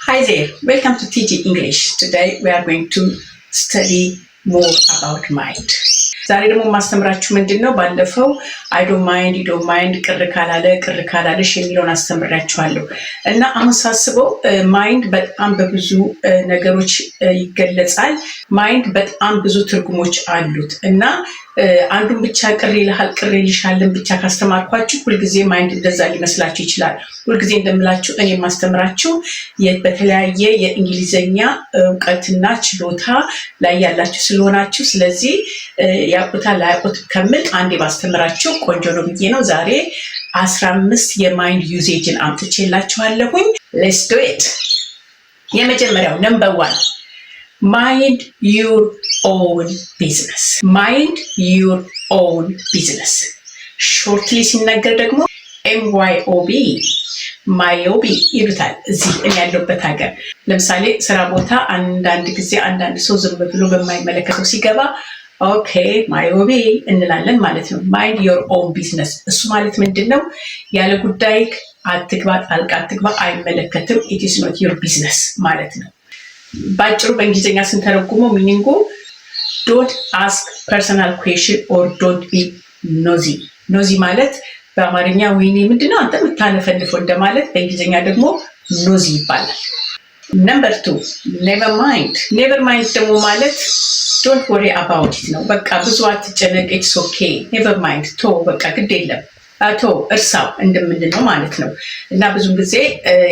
Hi there, welcome to TG English. Today we are going to study more about mind. ዛሬ ደግሞ ማስተምራችሁ ምንድነው ባለፈው I don't mind, you don't mind ቅር ካላለሽ የሚለውን አስተምራችኋለሁ እና አሁን ሳስበው ማይንድ በጣም በብዙ ነገሮች ይገለጻል። ማይንድ በጣም ብዙ ትርጉሞች አሉት እና አንዱን ብቻ ቅር ይልሻልን ብቻ ካስተማርኳችሁ ሁልጊዜ ማይንድ እንደዛ ሊመስላችሁ ይችላል። ሁልጊዜ እንደምላችሁ እኔ ማስተምራችሁ በተለያየ የእንግሊዘኛ እውቀትና ችሎታ ላይ ያላችሁ ስለሆናችሁ ስለዚህ ያቁታ ላይቁት ከመል አንዴ ባስተምራችሁ ቆንጆ ነው ብዬ ነው ዛሬ 15 የማይንድ ዩዜጅን አምጥቼላችኋለሁኝ። let's do it። የመጀመሪያው number 1 mind your own business. mind your own business shortly ሲነገር ደግሞ MYOB ማዮቢ ይሉታል። እዚህ እኔ ያለሁበት ሀገር ለምሳሌ ስራ ቦታ አንዳንድ ጊዜ አንዳንድ ሰው ዝም ብሎ በማይመለከተው ሲገባ ኦኬ ማዮቢ እንላለን ማለት ነው። mind your own business እሱ ማለት ምንድነው? ያለ ጉዳይ አትግባ፣ ጣልቃ አትግባ፣ አይመለከትም። it is not your business ማለት ነው። ባጭሩ በእንግሊዘኛ ስንተረጉመው ሚኒንጉ don't ask personal question or don't be nosy። nosy ማለት በአማርኛ ወይኔ ምንድነው አንተ የምታነፈንፈው እንደማለት፣ በእንግሊዘኛ ደግሞ nosy ይባላል። number 2 never mind። never mind ደግሞ ማለት don't worry about it ነው። በቃ ብዙ አትጨነቅ፣ it's okay never mind ቶ በቃ ግድ የለም አቶ እርሳው እንደምንለው ማለት ነው። እና ብዙ ጊዜ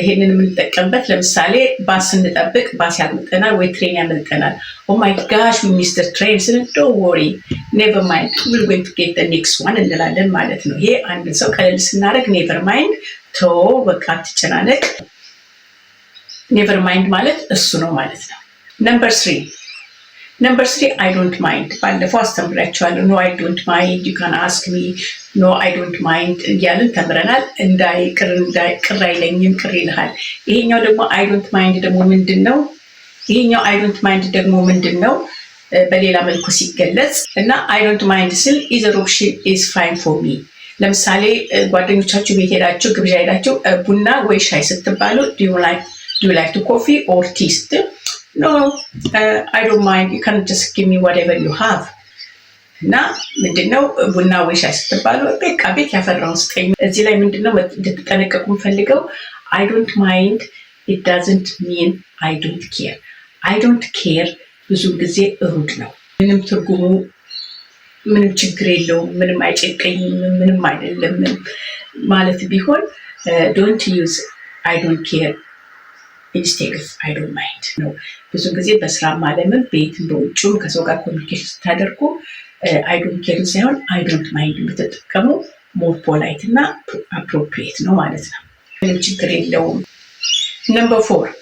ይሄንን የምንጠቀምበት ለምሳሌ ባስ እንጠብቅ፣ ባስ ያመልጠናል ወይ ትሬን ያመልጠናል። oh my gosh we missed the train so don't worry never mind we're going to get the next one እንላለን ማለት ነው። ይሄ አንድ ሰው ቀለል ስናደርግ never mind ቶ በቃ አትጨናነቅ never mind ማለት እሱ ነው ማለት ነው። number 3 I don't mind ባለፈው አስተምራችኋለሁ። no I don't mind you can ask me no I don't mind እያልን ተምረናል። ቅር አይለኝም ቅር ይልሃል። ይሄኛው ደግሞ I don't mind ደግሞ ምንድነው? ይሄኛው I don't mind ደግሞ ምንድነው? በሌላ መልኩ ሲገለጽ እና I don't mind ስል either option is fine for me። ለምሳሌ ጓደኞቻችሁ ቤት ሄዳችሁ ግብዣ ሄዳችሁ ቡና ወይ ሻይ ስትባሉ do you like to coffee or tea? No, I don't mind. You can just give me whatever you have. እና ምንድነው ቡና ወይ ሻይ ስትባሉ በቃ ቤት ያፈራውን ስጠኝ። እዚህ ላይ ምንድነው እንድትጠነቀቁ ፈልገው I don't mind it doesn't mean I don't care. I don't care ብዙ ጊዜ ሩድ ነው። ምንም ትርጉሙ ምንም ችግር የለውም፣ ምንም አይጨቀኝም፣ ምንም አይደለም ማለት ቢሆን don't use I don't care instead of I don't mind ነው። ብዙ ጊዜ በስራ ማለምን ቤት በውጭም ከሰው ጋር ኮሚኒኬሽን ስታደርጉ I don't care ሳይሆን I don't mind ብትጠቀሙ more polite እና appropriate ነው ማለት ነው። ምንም ችግር የለውም። number 4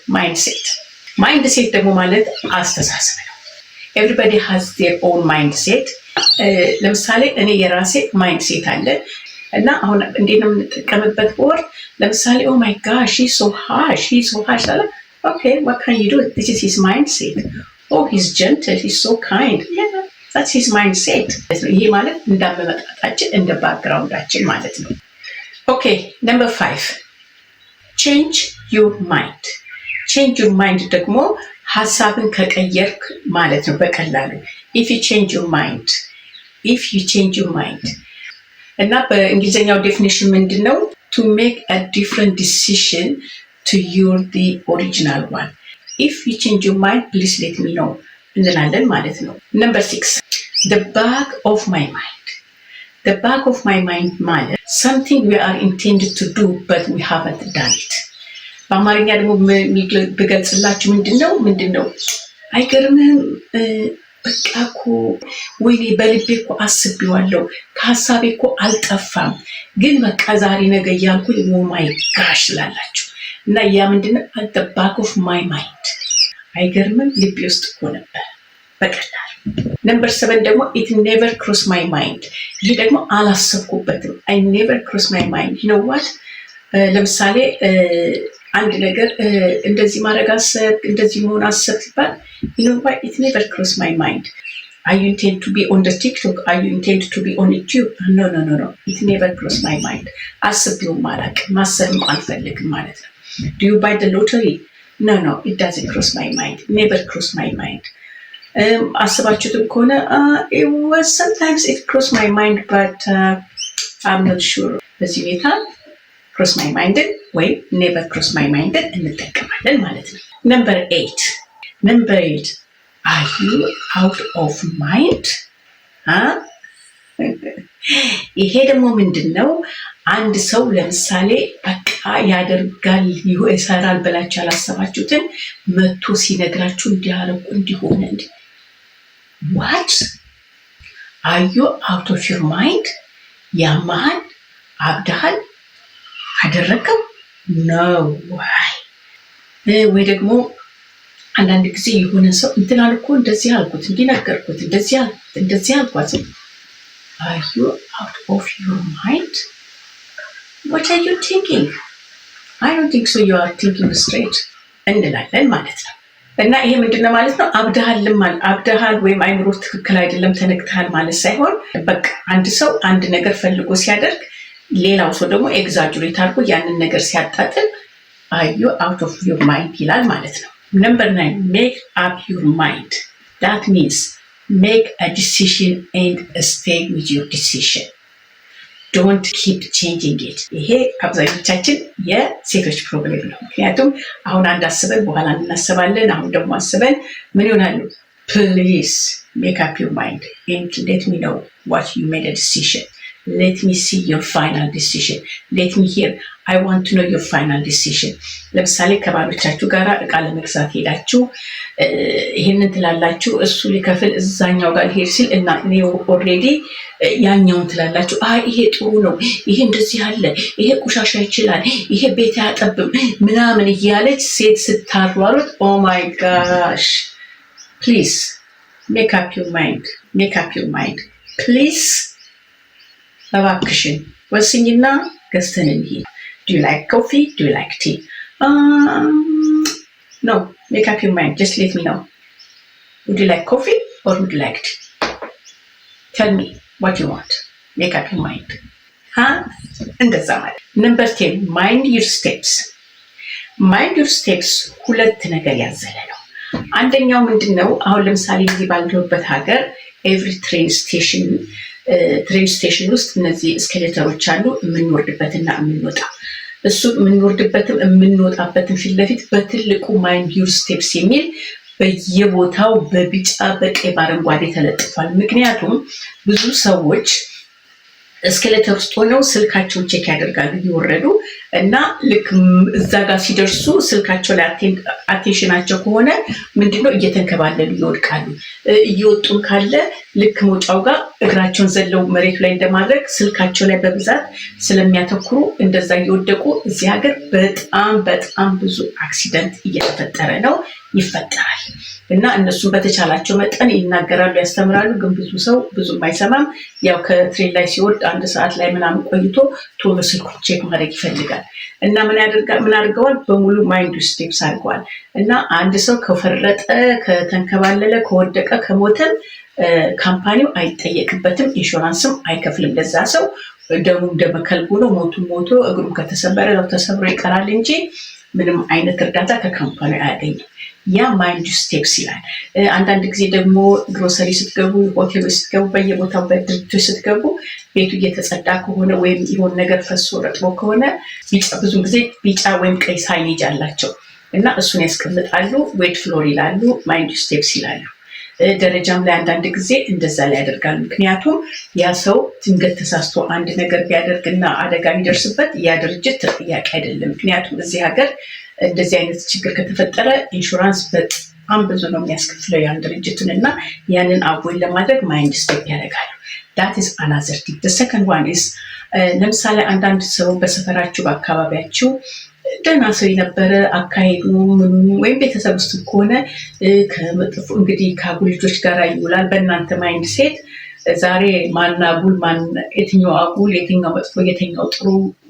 mindset ደግሞ ማለት አስተሳሰብ ነው። everybody has their own mindset። ለምሳሌ እኔ የራሴ mindset አለ እና አሁን እንዴት ነው የምንጠቀምበት ወር ለምሳሌ oh my gosh he's so harsh አለ okay what can you do? this is his mindset. oh he's gentle, he's so kind. yeah that's his mindset። ይሄ ማለት እንዳመጣጣችን እንደ ባክግራውንዳችን ማለት ነው። okay number 5 change your mind ደግሞ ሐሳብን ከቀየርክ ማለት ነው በቀላሉ if you change your mind እና በእንግሊዘኛው ዴፊኒሽን ምንድነው? to make a different decision to the original one. if you change your mind please let me know እንላለን ማለት ነው። number 6 the back of my mind ማለት something we are intended to do but we haven't done it። በአማርኛ ደግሞ ብገልጽላችሁ ምንድነው አይገርምም በቃ እኮ ወይኔ በልቤ እኮ አስቤዋለሁ ከሐሳቤ እኮ አልጠፋም ግን በቃ ዛሬ ነገ እያልኩኝ oh my gosh ላላችሁ እና ያ ምንድነው at the back of my mind አይገርምም ልቤ ውስጥ እኮ ነበር በቀላሉ። number 7 ደግሞ it never crossed my mind። ይሄ ደግሞ አላሰብኩበትም I never crossed my mind you know what? ለምሳሌ አንድ ነገር እንደዚህ ማድረግ አሰብ እንደዚህ መሆን አሰብ ሲባል you know why it never crossed my mind? Are you intend to be on the TikTok? Are you intend to be on YouTube? No it never crossed my mind። አስቤው ማሰብም አልፈልግም ማለት ነው። do you buy the lottery? No, it doesn't cross my mind. Never cross my mind. አስባችሁትም ከሆነ it was sometimes it crossed my mind, but I'm not sure. በዚህ ሁኔታ cross my mind ወይ never cross my mind እንጠቀማለን ማለት ነው። Number 8. Are you out of mind? ይሄ ደግሞ ምንድነው? አንድ ሰው ለምሳሌ በቃ ያደርጋል ይሰራል ብላችሁ ያላሰባችሁትን መጥቶ ሲነግራችሁ እንዲያረቁ እንዲሆነ What? Are you out of your mind? ያማል አብዳል አደረከው? No way. ወይ ደግሞ አንዳንድ ጊዜ የሆነ ሰው እንትን አልኩ እንደዚህ አልኩት እንዲነገርኩት እንደዚህ አልኳት Are you out of your mind? What are you thinking? I don't think so. You are thinking straight. እንላለን ማለት ነው። እና ይሄ ምንድነው ማለት ነው? አብደሃል ወይም አይምሮ ትክክል አይደለም ተነክተሃል ማለት ሳይሆን በቃ አንድ ሰው አንድ ነገር ፈልጎ ሲያደርግ ሌላው ሰው ደግሞ ኤግዛጀሬት አድርጎ ያንን ነገር ሲያጣጥል Are you out of your mind ይላል ማለት ነው። Number 9, make up your mind. That means make a decision and stay with your decision. Don't keep changing it. ይሄ አብዛኞቻችን የሴቶች ፕሮብሌም ነው። ምክንያቱም አሁን አንድ አስበን በኋላ እናስባለን። አሁን ደግሞ አስበን ምን ይሆናሉ? Please make up your mind and let me know what you made a decision. Let me see your final decision. Let me hear. I want to know your final decision. ለምሳሌ ከባሎቻችሁ ጋር እቃ ለመግዛት ሄዳችሁ ይሄንን ትላላችሁ እሱ ሊከፍል እዛኛው ጋር ሄድ ሲል እና ነው ኦሬዲ ያኛውን ትላላችሁ ይሄ ጥሩ ነው ይሄ እንደዚህ አለ ይሄ ቆሻሻ ይችላል ይሄ ቤት ያጠብም ምናምን እያለች ሴት ስታሯሩት Oh my gosh. Please make up your mind. Please እባክሽን ወስኝና ገዝተን እንሂድ Do you like coffee? Do you like tea? No, make up your mind. Just let me know. Would you like coffee or would you like tea? Tell me what you want. Make up your mind. እንደዛ ማለት Number 10, mind your steps. Mind your steps ሁለት ነገር ያዘለ ነው። አንደኛው ምንድነው? አሁን ለምሳሌ እዚህ ባለሁበት ሀገር every train station ውስጥ እነዚህ እስኬሌተሮች አሉ የምንወርድበትና የምንወጣ እሱ የምንወርድበትም የምንወጣበትም ፊት ለፊት በትልቁ ማይንድ ዩር ስቴፕስ የሚል በየቦታው በቢጫ በቀይ በአረንጓዴ ተለጥፏል። ምክንያቱም ብዙ ሰዎች እስኬሌተር ውስጥ ሆነው ስልካቸውን ቼክ ያደርጋሉ እየወረዱ እና ልክ እዛ ጋር ሲደርሱ ስልካቸው ላይ አቴንሽናቸው ከሆነ ምንድነው እየተንከባለሉ ይወድቃሉ። እየወጡም ካለ ልክ መውጫው ጋር እግራቸውን ዘለው መሬቱ ላይ እንደማድረግ ስልካቸው ላይ በብዛት ስለሚያተኩሩ እንደዛ እየወደቁ እዚህ ሀገር በጣም ብዙ አክሲደንት እየተፈጠረ ነው ይፈጠራል። እና እነሱም በተቻላቸው መጠን ይናገራሉ ያስተምራሉ ግን ብዙ ሰው ብዙም አይሰማም። ያው ከትሬን ላይ ሲወርድ አንድ ሰዓት ላይ ምናምን ቆይቶ ቶሎ ስልኩን ቼክ ማድረግ ይፈልጋል እና ምን አድርገዋል በሙሉ ማይንድ ስቴፕስ አድርገዋል። እና አንድ ሰው ከፈረጠ ከተንከባለለ ከወደቀ ከሞተም ካምፓኒው አይጠየቅበትም ኢንሹራንስም አይከፍልም ለዛ ሰው ደሙ እንደመከልቡ ነው ሞቶ እግሩ ከተሰበረ ነው ተሰብሮ ይቀራል እንጂ ምንም አይነት እርዳታ ከካምፓኒው አያገኝም። ያ ማይንድ ስቴፕስ ይላል። አንዳንድ ጊዜ ደግሞ ግሮሰሪ ስትገቡ ሆቴል ስትገቡ በየቦታው በድርጅቶች ስትገቡ ቤቱ እየተጸዳ ከሆነ ወይም ይሆን ነገር ፈሶ ረጥቦ ከሆነ ብዙ ጊዜ ቢጫ ወይም ቀይ ሳይኔጅ አላቸው እና እሱን ያስቀምጣሉ ዌት ፍሎር ይላሉ ማይንድ ስቴፕስ ይላሉ። ደረጃም ላይ አንዳንድ ጊዜ እንደዛ ላይ ያደርጋሉ። ምክንያቱም ያ ሰው ድንገት ተሳስቶ አንድ ነገር ቢያደርግና አደጋ ቢደርስበት ያ ድርጅት ተጠያቂ አይደለም። ምክንያቱም እዚህ ሀገር እንደዚህ አይነት ችግር ከተፈጠረ ኢንሹራንስ በጣም ብዙ ነው የሚያስከፍለው ያን ድርጅቱን እና ያንን አቮይድ ለማድረግ ማይንድ ስቴፕ ያደርጋሉ። that is another tip. The second one is ለምሳሌ አንዳንድ ሰው በሰፈራችሁ በአካባቢያችሁ ደህና ሰው የነበረ አካሄዱ ወይም ቤተሰብ ውስጥ ከሆነ ከመጥፎ እንግዲህ ከአጉል ልጆች ጋር ይውላል። በእናንተ ማይንድ ሴት ዛሬ ማን አጉል ማን የትኛው አጉል የትኛው መጥፎ የትኛው ጥሩ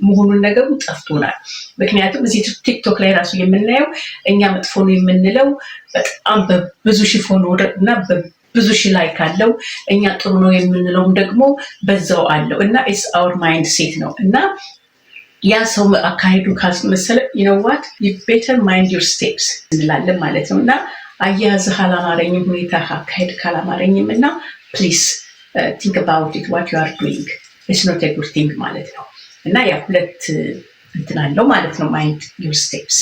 መሆኑን ነገሩ ጠፍቶናል። ምክንያቱም እዚህ ቲክቶክ ላይ ራሱ የምናየው እኛ መጥፎ ነው የምንለው በጣም በብዙ ሺህ ፎሎወር እና ብዙ ሺህ ላይክ አለው። እኛ ጥሩ ነው የምንለውም ደግሞ በዛው አለው እና ኢትስ አወር ማይንድ ሴት ነው እና ያ ሰው አካሄዱ ካስመሰለ you know what you better mind your steps እንላለን ማለት ነው። እና አያያዝህ አላማረኝም፣ ሁኔታ አካሄድ ካላማረኝም እና please think about it what you are doing it's not a good thing ማለት ነው። እና ያ ሁለት እንትን አለው ማለት ነው mind your steps።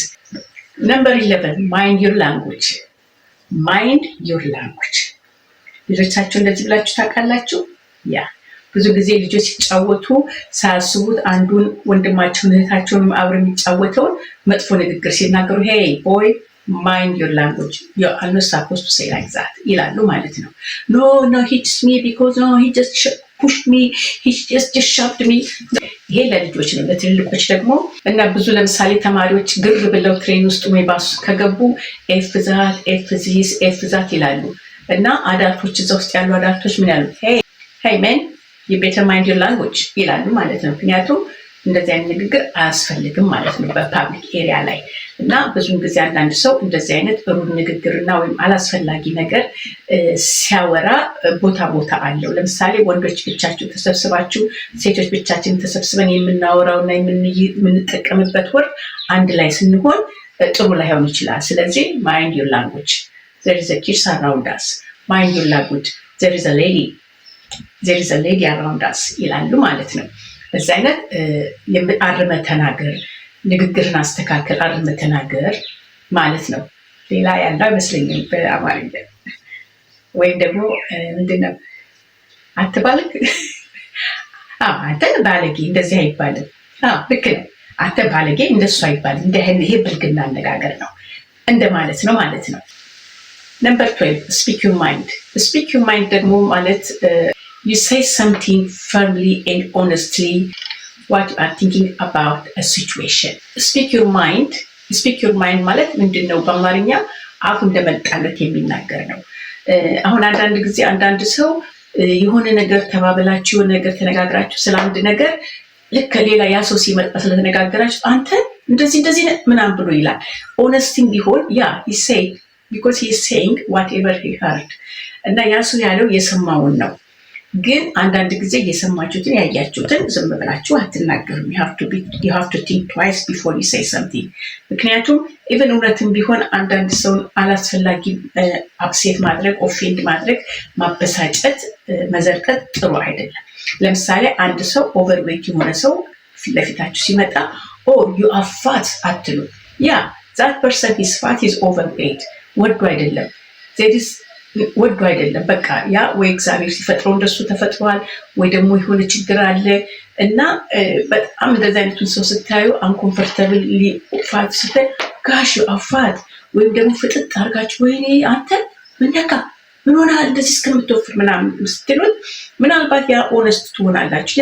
number 11 mind your language mind your language። ልጆቻችሁ እንደዚህ ብላችሁ ታውቃላችሁ? ያ ብዙ ጊዜ ልጆች ሲጫወቱ ሳያስቡት አንዱን ወንድማቸውን እህታቸውን አብረው የሚጫወተውን መጥፎ ንግግር ሲናገሩ hey boy mind your language you are not supposed to say like that ይላሉ ማለት ነው። no he hits me because no he just pushed me he just shoved me ይሄ ለልጆች ነው። ለትልልቆች ደግሞ እና ብዙ ለምሳሌ ተማሪዎች ግር ብለው ትሬን ውስጥ ወይ ባስ ከገቡ ኤፍ ዛት ይላሉ እና አዳልቶች እዛ ውስጥ ያሉ አዳልቶች ምን ያሉ hey man you better mind your language ይላሉ ማለት ነው። ምክንያቱም እንደዚህ አይነት ንግግር አያስፈልግም ማለት ነው በፓብሊክ ኤሪያ ላይ። እና ብዙውን ጊዜ አንዳንድ ሰው እንደዚህ አይነት ሩድ ንግግርና ወይም አላስፈላጊ ነገር ሲያወራ ቦታ አለው። ለምሳሌ ወንዶች ብቻችሁ ተሰብስባችሁ ሴቶች ብቻችን ተሰብስበን የምናወራውና የምንጠቀምበት ወር አንድ ላይ ስንሆን ጥሩ ላይሆን ይችላል። ስለዚህ mind your language there is a kids around us mind your language there is a lady around us ይላሉ ማለት ነው። በዛ አይነት አርመ ተናገር፣ ንግግርን አስተካክል፣ አርመ ተናገር ማለት ነው። ሌላ ያለው አይመስለኝም በአማርኛ። ወይም ደግሞ ምንድነው አትባልግ፣ አንተ ባለጌ እንደዚህ አይባልም። ልክ ነው፣ አንተ ባለጌ እንደሱ አይባልም። ይሄ ብልግና አነጋገር ነው እንደማለት ነው ማለት ነው። Number 12 speak your mind speak your mind ደግሞ ማለት you say something firmly and honestly what you are thinking about a situation speak your mind ማለት ምንድነው? በአማርኛ አፉ እንደመጣለት የሚናገር ነው። አሁን አንዳንድ ጊዜ አንዳንድ ሰው የሆነ ነገር ተባብላችሁ የሆነ ነገር ተነጋግራችሁ ስለ አንድ ነገር ልክ ሌላ ያ ሰው ሲመጣ ስለተነጋገራችሁ አንተ እንደዚህ ምናምን ብሎ ይላል። ሆነስቲንግ ቢሆን ያ he say because he is saying whatever he heard እና ያ ሰው ያለው የሰማውን ነው። ግን አንዳንድ ጊዜ የሰማችሁትን ያያችሁትን ዝም ብላችሁ አትናገሩም። you have to think twice before you say something ምክንያቱም even እውነትም ቢሆን አንዳንድ ሰው አላስፈላጊ አፕሴት ማድረግ ኦፌንድ ማድረግ ማበሳጨት መዘርቀት ጥሩ አይደለም። ለምሳሌ አንድ ሰው ኦቨርዌይት የሆነ ሰው ፊት ለፊታችሁ ሲመጣ you are fat አትሉ። that person is fat is overweight ወዶ አይደለም በቃ ያ ወይ እግዚአብሔር ሲፈጥረው እንደሱ ተፈጥሯል ወይ ደግሞ የሆነ ችግር አለ እና በጣም እንደዛ አይነቱን ሰው ስታዩ አንኮምፎርታብል ፋት ስታይ ጋሽ አፋት ወይም ደግሞ ፍጥጥ አድርጋችሁ ወይኔ አንተ ምን ሆነሃል እንደዚህ እስከምትወፍር ምናምን ስትሉት ምናልባት ያ ኦነስት ትሆናላችሁ።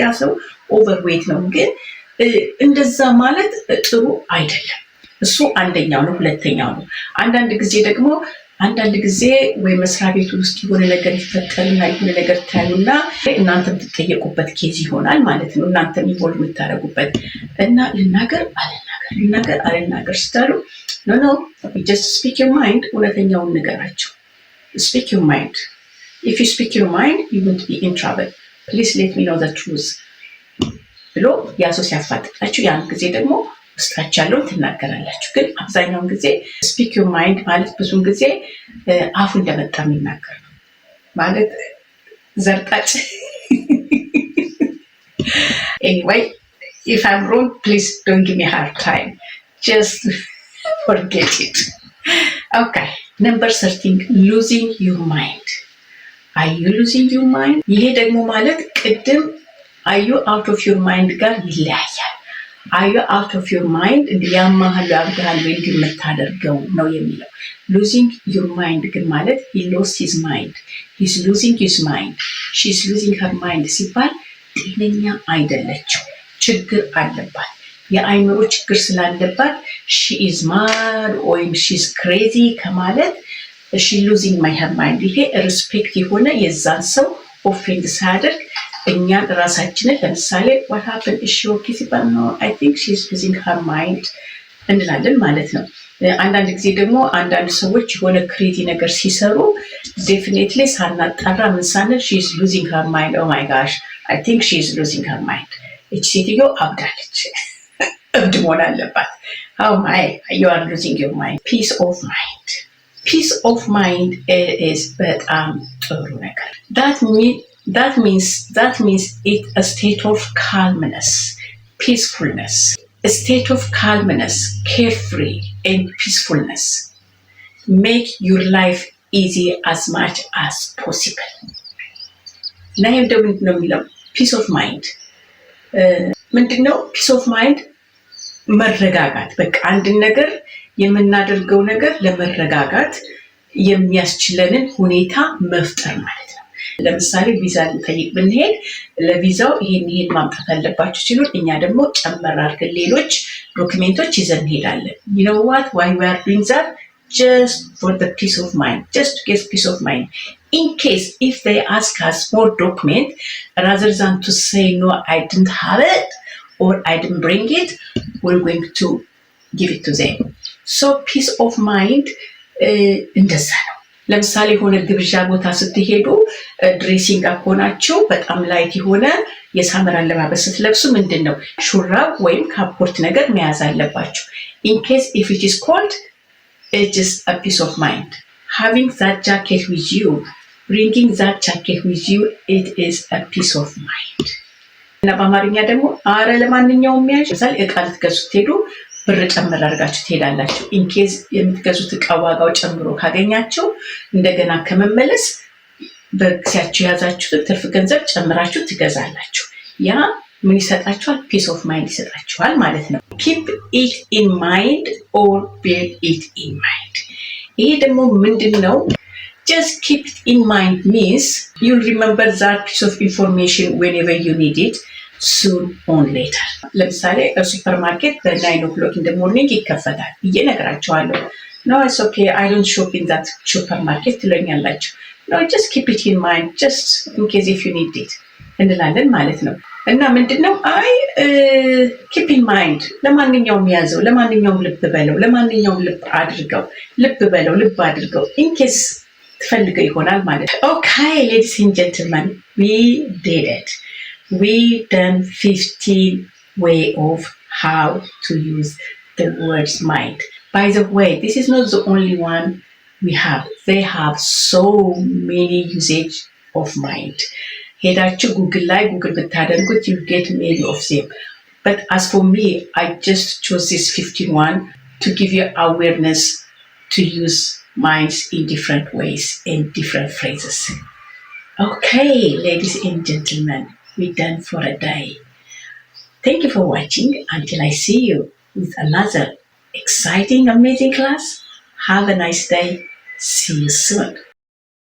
ያ ሰው ኦቨርዌይት ነው። ግን እንደዛ ማለት ጥሩ አይደለም። እሱ አንደኛው ነው። ሁለተኛው ነው አንዳንድ ጊዜ ወይ መስሪያ ቤት ውስጥ የሆነ ነገር ይፈጠርና የሆነ ነገር ታዩና እናንተም ትጠየቁበት ኬዝ ይሆናል ማለት ነው። እናንተም ይቦል የምታረጉበት እና ልናገር አልናገር ስታሉ no just speak your mind እውነተኛውን ንገራቸው። speak your mind if you speak your mind you won't be in trouble please let me know the truth ብሎ ያ ሰው ሲያፋጥጣችሁ ያን ጊዜ ደግሞ ውስጣችሁ ያለውን ትናገራላችሁ። ግን አብዛኛውን ጊዜ speak your mind ማለት ብዙውን ጊዜ አፉ እንደመጣ የሚናገር ነው ማለት ዘርጣጭ anyway if I'm wrong please don't give me a hard time just forget it okay number 13 losing your mind are you losing your mind ይሄ ደግሞ ማለት ቅድም are you out of your mind ጋር ይለያያል። are you out of your mind እንዲያማህሉ አብጋል ወይ እንደምታደርገው ነው የሚለው። losing your mind ግን ማለት he lost his mind he's losing his mind she's losing her mind ሲባል ጤነኛ አይደለችም፣ ችግር አለባት። የአይምሮ ችግር ስላለባት she is mad or she's crazy ከማለት she losing her mind ይሄ ሪስፔክት የሆነ የዛን ሰው ኦፌንድ ሳያደርግ እኛን ራሳችንን ለምሳሌ what happened is she okay ሲባል ነው I think she's losing her mind እንላለን ማለት ነው። አንዳንድ ጊዜ ደግሞ አንዳንድ ሰዎች የሆነ ክሬዚ ነገር ሲሰሩ definitely ሳናጣራ ምን ሳንል she's losing her mind oh my gosh I think she's losing her mind እቺ ሴትዮ አብዳለች። እብድ መሆን አለባት። Oh my, you are losing your mind. Peace of mind. Peace of mind is በጣም ጥሩ ነገር. That means it's a state of calmness, peacefulness. A state of calmness, carefree and peacefulness. Make your life easy as much as possible. Now you don't know peace of mind. ምንድነው peace of mind? መረጋጋት። በቃ አንድ ነገር የምናደርገው ነገር ለመረጋጋት የሚያስችለንን ሁኔታ መፍጠር ማለት ነው። ለምሳሌ ቪዛ ልንጠይቅ ብንሄድ ለቪዛው ይሄን ማምጣት አለባችሁ ሲሉን እኛ ደግሞ ጨመር አድርገን ሌሎች ዶክሜንቶች ይዘን እንሄዳለን። You know what? Why we are doing that? Just for the peace of mind. Just to get peace of mind. In case if they ask us more document, rather than to say no, I didn't have it or I didn't bring it, we're going to give it to them. So peace of mind እንደዛ ነው። ለምሳሌ ሆነ ግብዣ ቦታ ስትሄዱ ድሬሲንግ አፕ ሆናችሁ በጣም ላይት የሆነ የሳመር አለባበስ ስትለብሱ ምንድነው ሹራብ ወይም ካፖርት ነገር መያዝ አለባችሁ። In case if it is cold, it is a peace of mind. Having that jacket with you, bringing that jacket with you, it is a peace of mind. እና በአማርኛ ደግሞ አረ ለማንኛውም ያዥ እቃ ልትገዙ ስትሄዱ ብር ጨምር አድርጋችሁ ትሄዳላችሁ። ኢንኬዝ የምትገዙት እቃ ዋጋው ጨምሮ ካገኛችሁ እንደገና ከመመለስ በኪሳችሁ ያዛችሁት ትርፍ ገንዘብ ጨምራችሁ ትገዛላችሁ። ያ ምን ይሰጣችኋል? ፒስ ኦፍ ማይንድ ይሰጣችኋል ማለት ነው። keep it in mind or bear it in mind። ይሄ ደግሞ ምንድነው? Just keep it in mind means you'll remember that piece of information whenever you need it, soon or later. ለምሳሌ ሱፐርማርኬት በ9 o'clock in the morning ይከፈታል ብዬ እነግራችኋለሁ። No, it's okay, I don't shop in that supermarket ትለኛላችሁ። No, just keep it in mind, just in case if you need it እንላለን ማለት ነው። እና ምንድነው keep in mind ለማንኛውም ያዘው፣ ለማንኛውም ልብ በለው፣ ለማንኛውም ልብ አድርገው፣ ልብ በለው፣ ልብ አድርገው in case ትፈልገው ይሆናል ማለት ነው። Okay, ladies and gentlemen, we did it. We done 15 way of how to use the words mind. By the way, this is not the only one we have. They have so many usage of mind. ሄዳችሁ ጉግል ላይ ጉግል ብታደርጉት you get many of them. But as for me, I just chose this 51 to give you awareness to use minds in different ways and different phrases. Okay, ladies and gentlemen, we're done for a day. Thank you for watching. Until I see you with another exciting, amazing class, have a nice day. See you soon.